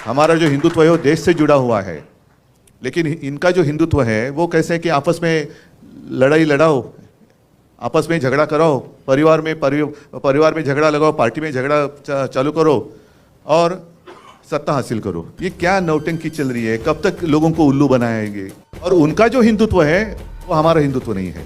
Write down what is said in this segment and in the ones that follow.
हमारा जो हिंदुत्व है वो देश से जुड़ा हुआ है, लेकिन इनका जो हिंदुत्व है वो कैसे है कि आपस में लड़ाई लड़ाओ, आपस में झगड़ा कराओ, परिवार में झगड़ा लगाओ, पार्टी में झगड़ा चालू करो और सत्ता हासिल करो। ये क्या नौटंकी चल रही है? कब तक लोगों को उल्लू बनाएंगे? और उनका जो हिंदुत्व है वो हमारा हिंदुत्व नहीं है।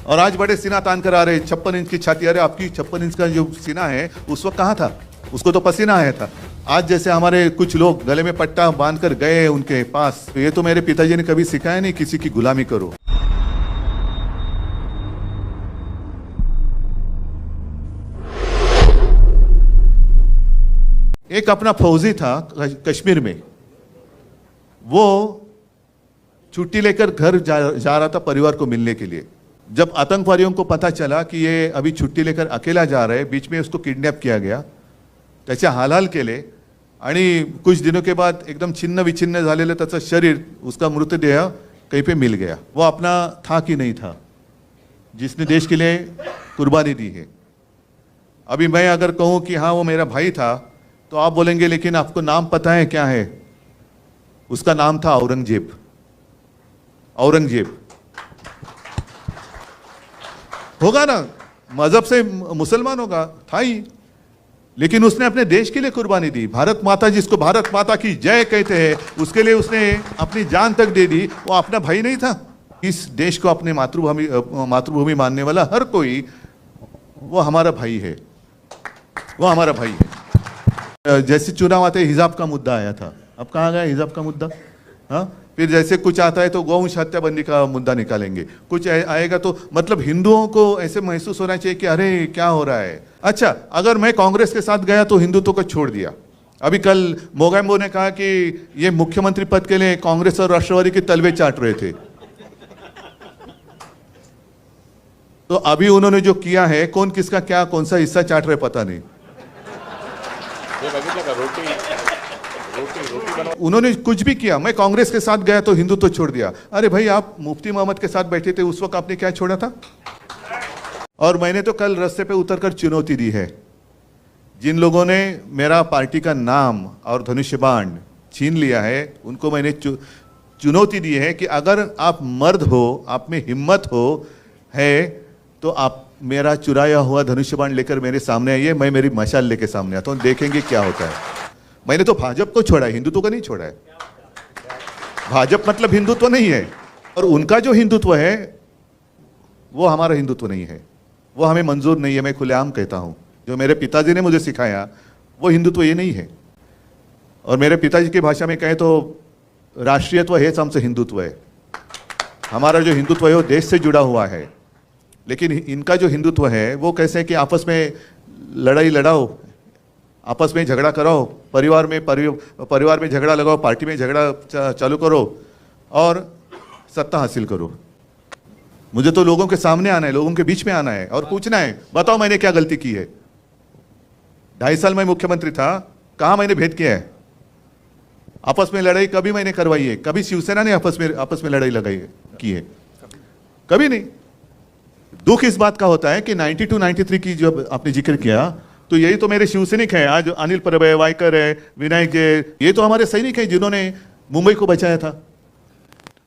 और आज बड़े सीना तान कर आ रहे, 56 इंच की छाती। अरे आपकी 56 इंच का जो सीना है उस वक्त कहाँ था? उसको तो पसीना आया था। आज जैसे हमारे कुछ लोग गले में पट्टा बांध कर गए उनके पास, तो ये तो मेरे पिताजी ने कभी सिखाया नहीं किसी की गुलामी करो। एक अपना फौजी था कश्मीर में, वो छुट्टी लेकर घर जा रहा था परिवार को मिलने के लिए। जब आतंकवादियों को पता चला कि ये अभी छुट्टी लेकर अकेला जा रहा है, बीच में उसको किडनॅप किया गया, त्याचे हालहाल केले आणि कुछ दिनों के बाद एकदम छिन्न विछिन्न झालेलं त्याचं शरीर, उसका मृतदेह कहीं पे मिल गया। वो अपना था कि नहीं था जिसने देश के लिए कुर्बानी दी है। अभी मैं अगर कहूँ कि हाँ वो मेरा भाई था, तो आप बोलेंगे लेकिन आपको नाम पता है क्या है? उसका नाम था औरंगजेब। औरंगजेब होगा ना, मजहब से मुसलमान होगा, था ही, लेकिन उसने अपने देश के लिए कुर्बानी दी। भारत माता, जिसको भारत माता की जय कहते हैं, उसके लिए उसने अपनी जान तक दे दी। वो अपना भाई नहीं था? इस देश को अपने मातृभूमि मानने वाला हर कोई वो हमारा भाई है, वो हमारा भाई है। जैसे चुनाव आते हिजाब का मुद्दा आया था, अब कहाँ गया हिजाब का मुद्दा? हाँ, फिर जैसे कुछ आता है तो गौवंश हत्याबंदी का मुद्दा निकालेंगे, कुछ आएगा तो मतलब हिंदुओं को ऐसे महसूस होना चाहिए कि अरे क्या हो रहा है। अच्छा, अगर मैं कांग्रेस के साथ गया तो हिंदुत्व को छोड़ दिया। अभी कल मोगैम्बो ने कहा कि ये मुख्यमंत्री पद के लिए कांग्रेस और राष्ट्रवादी के तलवे चाट रहे थे। तो अभी उन्होंने जो किया है, कौन किसका क्या कौन सा हिस्सा चाट रहे पता नहीं। उन्होंने कुछ भी किया, मैं कांग्रेस के साथ गया तो हिंदुत्व छोड़ दिया। अरे भाई, आप मुफ्ती मोहम्मद के साथ बैठे थे, उस वक्त आपने क्या छोड़ा था? और मैंने तो कल रास्ते पे उतरकर चुनौती दी है, जिन लोगों ने मेरा पार्टी का नाम और धनुष्य बाण छीन लिया है, उनको मैंने चुनौती दी है कि अगर आप मर्द हो, आप में हिम्मत हो है, तो आप मेरा चुराया हुआ धनुष्य बाण लेकर मेरे सामने आइए, मैं मेरी मशाल लेके सामने आता हूँ, देखेंगे क्या होता है। मैंने तो भाजपा को छोड़ा है, हिंदुत्व को नहीं छोड़ा है। भाजपा मतलब हिंदुत्व नहीं है, और उनका जो हिंदुत्व है वो हमारा हिंदुत्व नहीं है, वो हमें मंजूर नहीं है। मैं खुलेआम कहता हूं, जो मेरे पिताजी ने मुझे सिखाया वो हिंदुत्व ये नहीं है। और मेरे पिताजी की भाषा में कहें तो राष्ट्रीयत्व हेच आमचं हिंदुत्व है। हमारा जो हिंदुत्व है वो देश से जुड़ा हुआ है, लेकिन इनका जो हिंदुत्व है वो कैसे है कि आपस में लड़ाई लड़ाओ, आपस में झगड़ा कराओ, परिवार में झगड़ा लगाओ, पार्टी में झगड़ा चालू करो और सत्ता हासिल करो। मुझे तो लोगों के सामने आना है, लोगों के बीच में आना है और पूछना है, बताओ मैंने क्या गलती की है? 2.5 साल मैं मुख्यमंत्री था, कहाँ मैंने भेद किया है? आपस में लड़ाई कभी मैंने करवाई है? कभी शिवसेना ने आपस में लड़ाई लगाई है की है? कभी नहीं। दुख इस बात का होता है कि 92-93 की जब आपने जिक्र किया, तो यही तो मेरे शिवसैनिक हैं। आज अनिल परब है, वायकर है, विनायक जय, ये तो हमारे सैनिक हैं जिन्होंने मुंबई को बचाया था।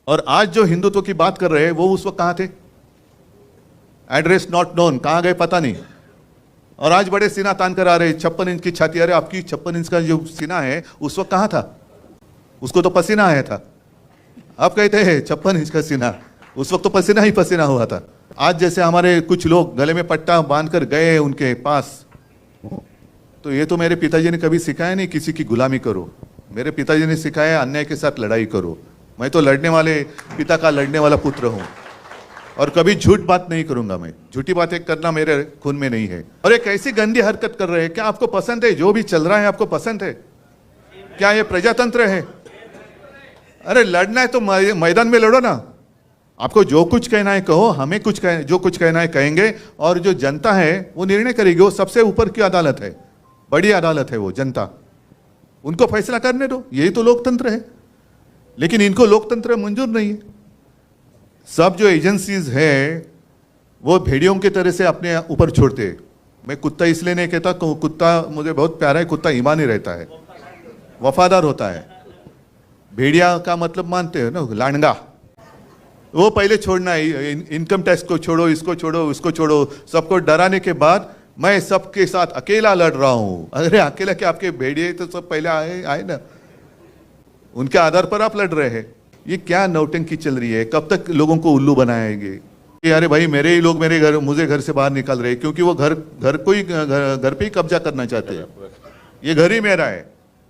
और आज जो हिंदुत्व की बात कर रहे हैं वो उस वक्त कहाँ थे? एड्रेस नॉट नोन, कहाँ गए पता नहीं। और आज बड़े सीना तान कर आ रहे, 56 इंच की छाती। अरे आपकी 56 इंच का जो सीना है उस वक्त कहाँ था? उसको तो पसीना आया था। आप कहते हैं 56 इंच का सीना, उस वक्त तो पसीना ही पसीना हुआ था। आज जैसे हमारे कुछ लोग गले में पट्टा बांध कर गए उनके पास, तो ये तो मेरे पिताजी ने कभी सिखाया नहीं किसी की गुलामी करो। मेरे पिताजी ने सिखाया अन्याय के साथ लड़ाई करो। मैं तो लड़ने वाले पिता का लड़ने वाला पुत्र हूँ, और कभी झूठ बात नहीं करूंगा। मैं झूठी बातें करना मेरे खून में नहीं है। और एक ऐसी गंदी हरकत कर रहे हैं, क्या आपको पसंद है? जो भी चल रहा है आपको पसंद है क्या? ये प्रजातंत्र है? अरे लड़ना है तो मैदान में लड़ो ना। आपको जो कुछ कहना है कहो, हमें जो कुछ कहना है कहेंगे, और जो जनता है वो निर्णय करेगी। वो सबसे ऊपर की अदालत है, बड़ी अदालत है वो जनता, उनको फैसला करने दो। यही तो लोकतंत्र है। लेकिन इनको लोकतंत्र मंजूर नहीं है। सब जो एजेंसीज है वो भेड़ियों की तरह से अपने ऊपर छोड़ते हैं। मैं कुत्ता इसलिए नहीं कहता, कुत्ता मुझे बहुत प्यारा है, कुत्ता ईमानी रहता है। वफादार होता है। भेड़िया का मतलब मानते हो ना, लांडगा। वो पहले छोड़ना है, इनकम टैक्स को छोड़ो, इसको छोड़ो, उसको छोड़ो, सबको डराने के बाद मैं सबके साथ अकेला लड़ रहा हूं। अरे अकेला क्या, आपके भेड़िए तो सब पहले आए ना, उनके आधार पर आप लड़ रहे हैं। ये क्या नौटंकी चल रही है? कब तक लोगों को उल्लू बनाएंगे कि अरे भाई मेरे ही लोग मुझे घर से बाहर निकाल रहे हैं, क्योंकि वो घर पे ही कब्जा करना चाहते हैं। ये घर ही मेरा है,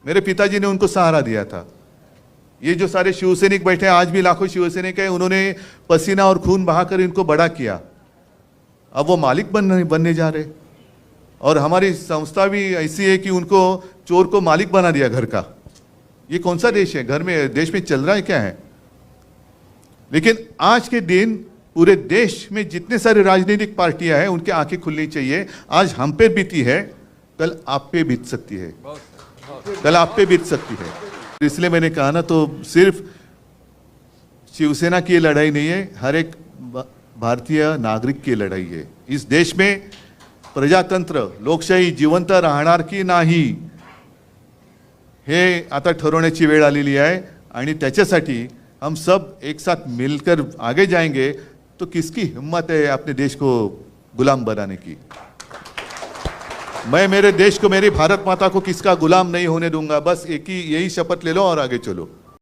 मेरे पिताजी ने उनको सहारा दिया था। ये जो सारे शिवसैनिक बैठे हैं, आज भी लाखों शिवसैनिक हैं, उन्होंने पसीना और खून बहाकर इनको बड़ा किया। अब वो मालिक बनने जा रहे। और हमारी संस्था भी ऐसी है कि उनको चोर को मालिक बना दिया घर का। ये कौन सा देश है? देश में चल रहा है क्या है? लेकिन आज के दिन पूरे देश में जितने सारे राजनीतिक पार्टियां हैं, उनकी आंखें खुलनी चाहिए। आज हम पे बीती है, कल आप पे बीत सकती है, कल आप पे बीत सकती है। इसलिए मैंने कहा ना, तो सिर्फ शिवसेना की लड़ाई नहीं है, हर एक भारतीय नागरिक की लढाई है। इस देश में प्रजातंत्र, लोकशाही जिवंत राहणार की नाही, हे आता ठरवण्याची वेळ आलेली आहे। आणि त्याच्यासाठी हम सब एक साथ मिलकर आगे जाएंगे तो किसकी हिम्मत है अपने देश को गुलाम बनाने की? मैं मेरे देश को, मेरी भारत माता को किसका गुलाम नहीं होने दूंगा। बस यही शपथ ले लो और आगे चलो।